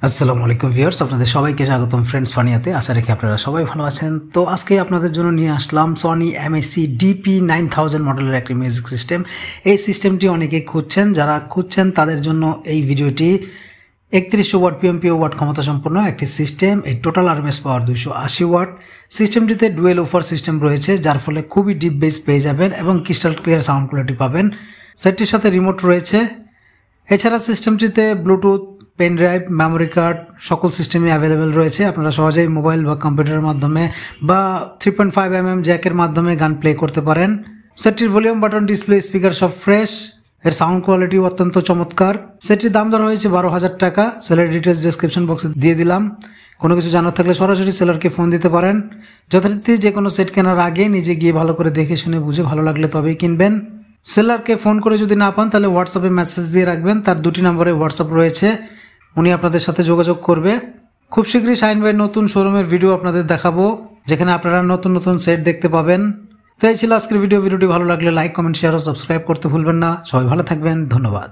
আসসালামু আলাইকুম ভিউয়ার্স, আপনাদের সবাইকে স্বাগতম ফ্রেন্ডস ফানিয়াতে। আশা রাখি আপনারা সবাই ভালো আছেন। তো আজকে আপনাদের জন্য নিয়ে আসলাম সনি এমএসসি DP9000 মডেলের একটি মিউজিক সিস্টেম। এই সিস্টেমটি অনেকে খুঁজছেন, যারা খুঁজছেন তাদের জন্য এই ভিডিওটি। 3100 ওয়াট পিএমপিও ওয়াট ক্ষমতা সম্পন্ন একটি সিস্টেম। এই টোটাল আরএমএস পাওয়ার 280 ওয়াট। সিস্টেমটিতে ডুয়েল ওফার সিস্টেম রয়েছে, যার ফলে খুবই ডিপ বেস পেয়ে যাবেন এবং ক্রিস্টাল ক্লিয়ার সাউন্ড কোয়ালিটি পাবেন। সেটটির সাথে রিমোট রয়েছে। এছাড়া সিস্টেমটিতে Bluetooth, pen drive, memory card সকল সিস্টেমই অ্যাভেলেবেল রয়েছে। আপনারা সহজেই মোবাইল বা কম্পিউটারের মাধ্যমে বা 3.5mm জ্যাকের মাধ্যমে গান প্লে করতে পারেন। সেটটির ভলিউম বাটন, ডিসপ্লে, স্পিকার সব ফ্রেশ। এর সাউন্ড কোয়ালিটি অত্যন্ত চমৎকার। সেটটির দাম ধরা হয়েছে 12,000 টাকা। সেলের ডিটেলস ডেসক্রিপশন বক্সে দিয়ে দিলাম। কোনো কিছু জানার থাকলে সরাসরি সেলারকে ফোন দিতে পারেন। যথারীতি যে কোনো সেট কেনার আগে নিজে গিয়ে ভালো করে দেখে শুনে বুঝে ভালো লাগলে তবেই কিনবেন। সেলারকে ফোন করে যদি না পান তাহলে হোয়াটসঅ্যাপে মেসেজ দিয়ে রাখবেন। তার 2টি নম্বরে হোয়াটসঅ্যাপ রয়েছে, উনি আপনাদের সাথে যোগাযোগ করবে। খুব শীঘ্রই শাহিন ভাইয়ের নতুন শোরুমের ভিডিও আপনাদের দেখাবো, যেখানে আপনারা নতুন নতুন সেট দেখতে পাবেন। তো এই ছিল আজকের ভিডিওটি ভালো লাগলে লাইক, কমেন্ট, শেয়ার ও সাবস্ক্রাইব করতে ভুলবেন না। সবাই ভালো থাকবেন, ধন্যবাদ।